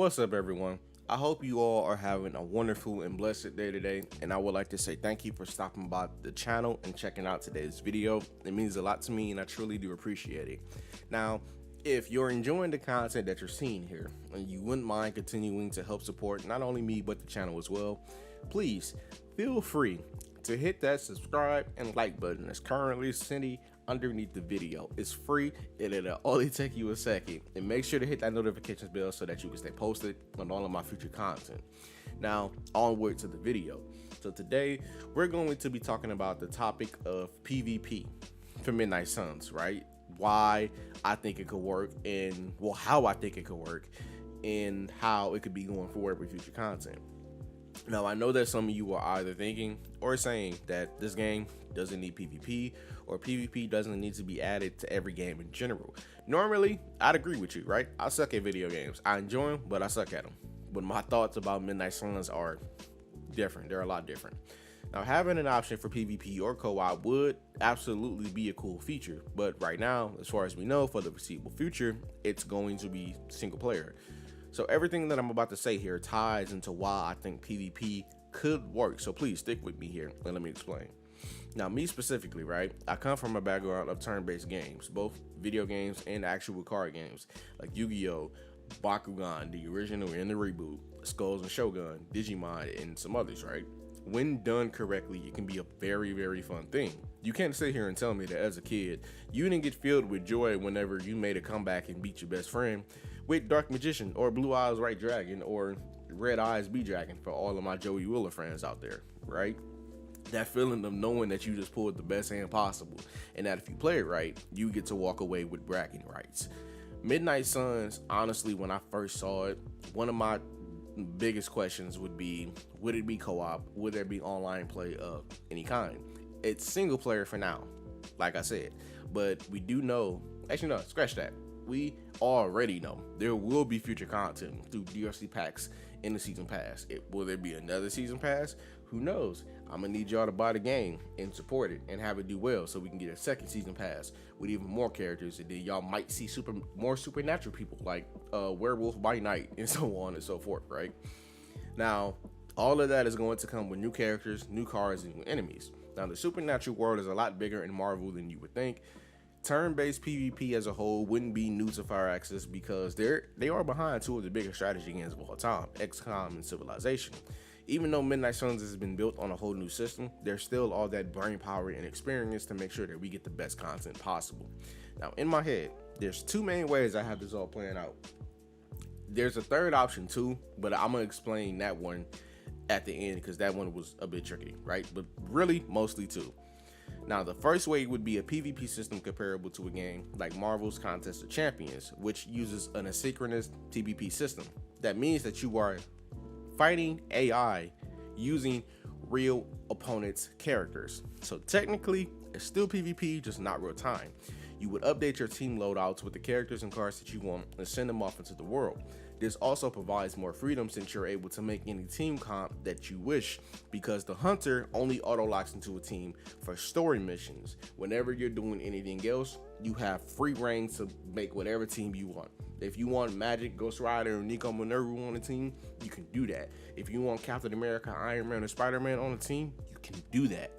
What's up, everyone? I hope you all are having a wonderful and blessed day today, and I would like to say thank you for stopping by the channel and checking out today's video. It means a lot to me, and I truly do appreciate it. Now, if you're enjoying the content that you're seeing here, and you wouldn't mind continuing to help support not only me, but the channel as well, please feel free to hit that subscribe and like button that's currently sitting underneath the video. It's free and it'll only take you a second, and make sure to hit that notifications bell so that you can stay posted on all of my future content. Now onward to the video. So today we're going to be talking about the topic of PvP for Midnight Suns, right? Why I think it could work, and well, how I think it could work, and how it could be going forward with future content. Now, I know that some of you are either thinking or saying that this game doesn't need PvP, or PvP doesn't need to be added to every game in general. Normally, I'd agree with you, right? I suck at video games. I enjoy them, but I suck at them. But my thoughts about Midnight Suns are different. They're a lot different. Now, having an option for PvP or co-op would absolutely be a cool feature. But right now, as far as we know, for the foreseeable future, it's going to be single player. So everything that I'm about to say here ties into why I think PvP could work. So please stick with me here and let me explain. Now, me specifically, right? I come from a background of turn-based games, both video games and actual card games, like Yu-Gi-Oh!, Bakugan, the original and the reboot, Skulls and Shogun, Digimon, and some others, right? When done correctly, it can be a very, very fun thing. You can't sit here and tell me that as a kid, you didn't get filled with joy whenever you made a comeback and beat your best friend with Dark Magician, or Blue Eyes White Dragon, or Red Eyes B Dragon, for all of my Joey Wheeler friends out there, right? That feeling of knowing that you just pulled the best hand possible, and that if you play it right, you get to walk away with bragging rights. Midnight Suns, honestly, when I first saw it, one of my biggest questions would be, would it be co-op? Would there be online play of any kind? It's single player for now, like I said, but we do know, actually no, scratch that. We already know there will be future content through DLC packs in the season pass. Will there be another season pass? Who knows? I'm gonna need y'all to buy the game and support it and have it do well, so we can get a second season pass with even more characters, and then y'all might see more supernatural people like Werewolf by Night and so on and so forth, right? Now, all of that is going to come with new characters, new cards, and new enemies. Now, the supernatural world is a lot bigger in Marvel than you would think. Turn-based PvP as a whole wouldn't be new to Fire Access because they are behind two of the biggest strategy games of all time, XCOM and Civilization. Even though Midnight Suns has been built on a whole new system, there's still all that brain power and experience to make sure that we get the best content possible. Now, in my head, there's two main ways I have this all playing out. There's a third option too, but I'm gonna explain that one at the end because that one was a bit tricky, right? But really, mostly two. Now, the first way would be a PvP system comparable to a game like Marvel's Contest of Champions, which uses an asynchronous PvP system. That means that you are fighting AI using real opponents' characters. So technically, it's still PvP, just not real time. You would update your team loadouts with the characters and cards that you want and send them off into the world. This also provides more freedom since you're able to make any team comp that you wish, because the hunter only auto locks into a team for story missions. Whenever you're doing anything else, you have free reign to make whatever team you want. If you want Magic, Ghost Rider, or Nico Minerva on the team, you can do that. If you want Captain America, Iron Man, or Spider-Man on the team, you can do that.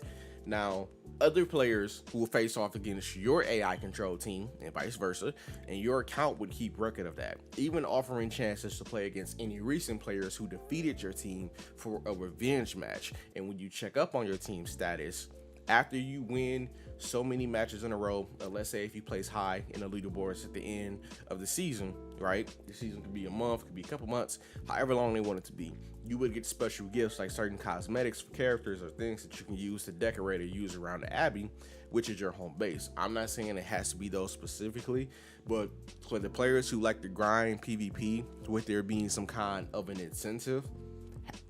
Now, other players who will face off against your AI control team and vice versa, and your account would keep record of that, even offering chances to play against any recent players who defeated your team for a revenge match. And when you check up on your team status, after you win so many matches in a row, let's say if you place high in the leaderboards at the end of the season, right? The season could be a month, could be a couple months, however long they want it to be. You would get special gifts like certain cosmetics for characters or things that you can use to decorate or use around the Abbey, which is your home base. I'm not saying it has to be those specifically, but for the players who like to grind PvP with there being some kind of an incentive,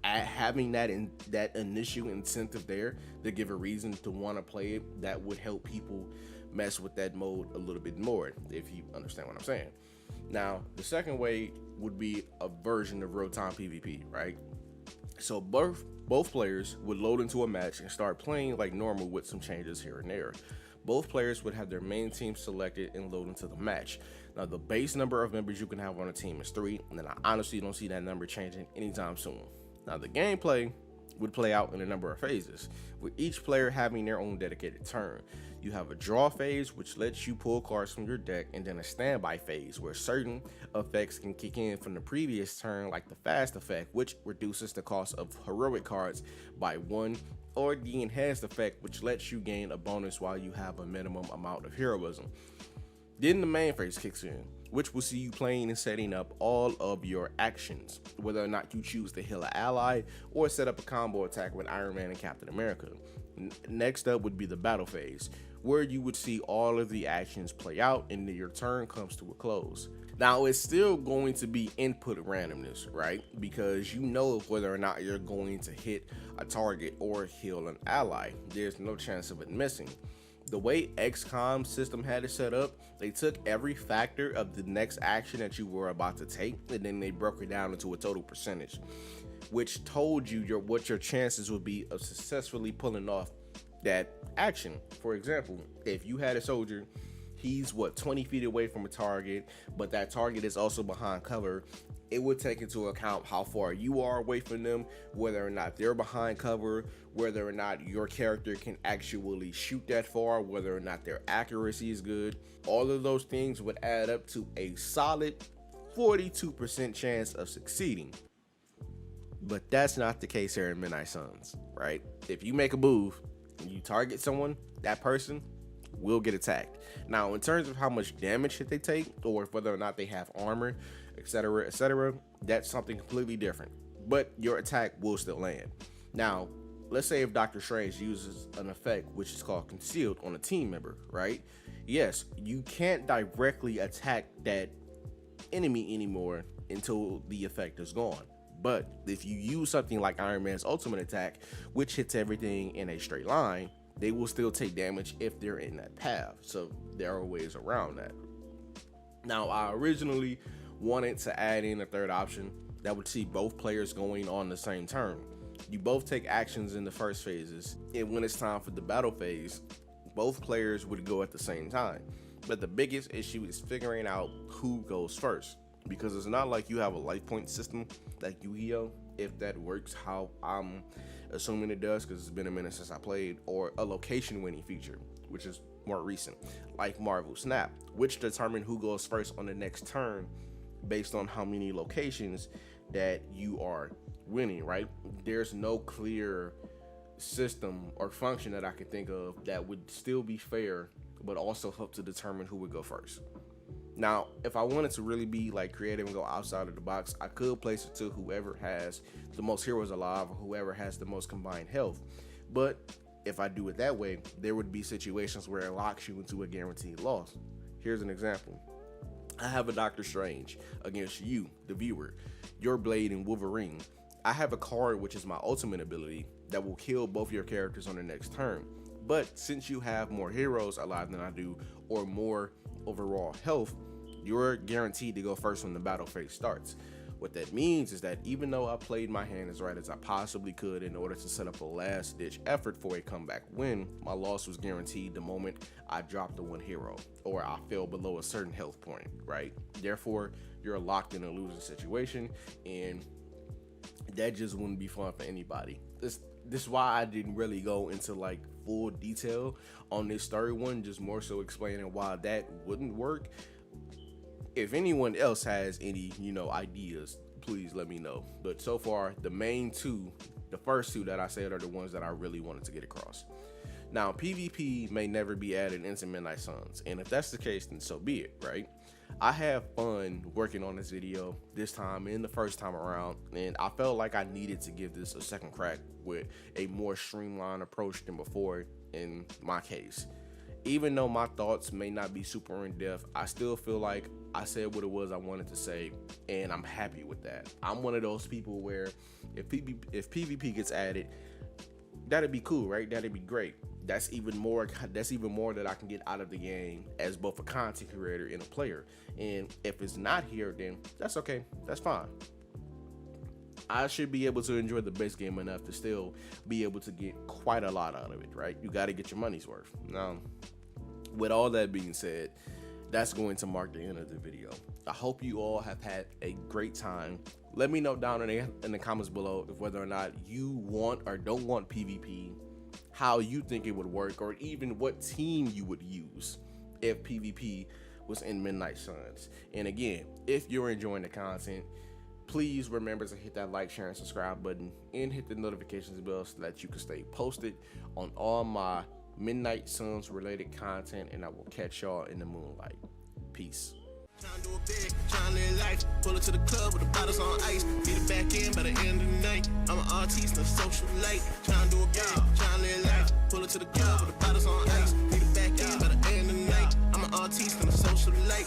having that initial incentive there to give a reason to want to play it, that would help people mess with that mode a little bit more, if you understand what I'm saying. Now, the second way would be a version of real-time PvP, right? So both players would load into a match and start playing like normal with some changes here and there. Both players would have their main team selected and load into the match. Now, the base number of members you can have on a team is 3, and I honestly don't see that number changing anytime soon. Now, the gameplay would play out in a number of phases, with each player having their own dedicated turn. You have a draw phase, which lets you pull cards from your deck, and then a standby phase, where certain effects can kick in from the previous turn, like the fast effect, which reduces the cost of heroic cards by 1, or the enhanced effect, which lets you gain a bonus while you have a minimum amount of heroism. Then the main phase kicks in, which will see you playing and setting up all of your actions, whether or not you choose to heal an ally or set up a combo attack with Iron Man and Captain America. Next up would be the battle phase, where you would see all of the actions play out and then your turn comes to a close. Now, it's still going to be input randomness, right? Because you know whether or not you're going to hit a target or heal an ally. There's no chance of it missing. The way XCOM's system had it set up, they took every factor of the next action that you were about to take, and then they broke it down into a total percentage, which told you what your chances would be of successfully pulling off that action. For example, if you had a soldier, he's 20 feet away from a target, but that target is also behind cover. It would take into account how far you are away from them, whether or not they're behind cover, whether or not your character can actually shoot that far, whether or not their accuracy is good. All of those things would add up to a solid 42% chance of succeeding. But that's not the case here in Midnight Suns, right? If you make a move and you target someone, that person will get attacked. Now, in terms of how much damage that they take, or whether or not they have armor, etc., that's something completely different. But your attack will still land. Now, let's say if Doctor Strange uses an effect which is called Concealed on a team member, right? Yes, you can't directly attack that enemy anymore until the effect is gone. But if you use something like Iron Man's ultimate attack, which hits everything in a straight line, they will still take damage if they're in that path. So there are ways around that. Now, I originally wanted to add in a third option that would see both players going on the same turn. You both take actions in the first phases, and when it's time for the battle phase, both players would go at the same time. But the biggest issue is figuring out who goes first, because it's not like you have a life point system like Yu-Gi-Oh! If that works how I'm assuming it does, because it's been a minute since I played, or a location winning feature, which is more recent, like Marvel Snap, which determine who goes first on the next turn based on how many locations that you are winning, right? There's no clear system or function that I can think of that would still be fair, but also help to determine who would go first. Now, if I wanted to really be like creative and go outside of the box, I could place it to whoever has the most heroes alive or whoever has the most combined health. But if I do it that way, there would be situations where it locks you into a guaranteed loss. Here's an example. I have a Doctor Strange against you, the viewer, your Blade and Wolverine. I have a card which is my ultimate ability that will kill both your characters on the next turn. But since you have more heroes alive than I do, or more overall health, you're guaranteed to go first when the battle phase starts. What that means is that even though I played my hand as right as I possibly could in order to set up a last ditch effort for a comeback win, my loss was guaranteed the moment I dropped the one hero or I fell below a certain health point, right? Therefore, you're locked in a losing situation, and that just wouldn't be fun for anybody. This is why I didn't really go into like full detail on this third one, just more so explaining why that wouldn't work. If anyone else has any, ideas, please let me know. But so far, the first two that I said are the ones that I really wanted to get across. Now, PvP may never be added into Midnight Suns, and if that's the case, then so be it, right? I have fun working on this video this time and the first time around, and I felt like I needed to give this a second crack with a more streamlined approach than before in my case. Even though my thoughts may not be super in-depth, I still feel like I said what it was I wanted to say, and I'm happy with that. I'm one of those people where if PvP gets added, that'd be cool, right? That'd be great. That's even more that I can get out of the game as both a content creator and a player. And if it's not here, then that's okay. That's fine. I should be able to enjoy the base game enough to still be able to get quite a lot out of it, right? You got to get your money's worth. Now, With all that being said, that's going to mark the end of the video. I hope you all have had a great time. Let me know down in the comments below if whether or not you want or don't want PvP, how you think it would work, or even what team you would use if PvP was in Midnight Suns. And again, if you're enjoying the content, please remember to hit that like, share, and subscribe button, and hit the notifications bell so that you can stay posted on all my Midnight Suns related content, and I will catch y'all in the moonlight. Peace. Trying to do it big, trying to live life. Pull it to the club with the bottles on ice. Be the back end by the end of the night. I'm an artiste, a social light. Trying to do it big, trying to live life. Pull it to the club with the bottles on ice. Be the back end by the end of the night. I'm an artiste and a social light.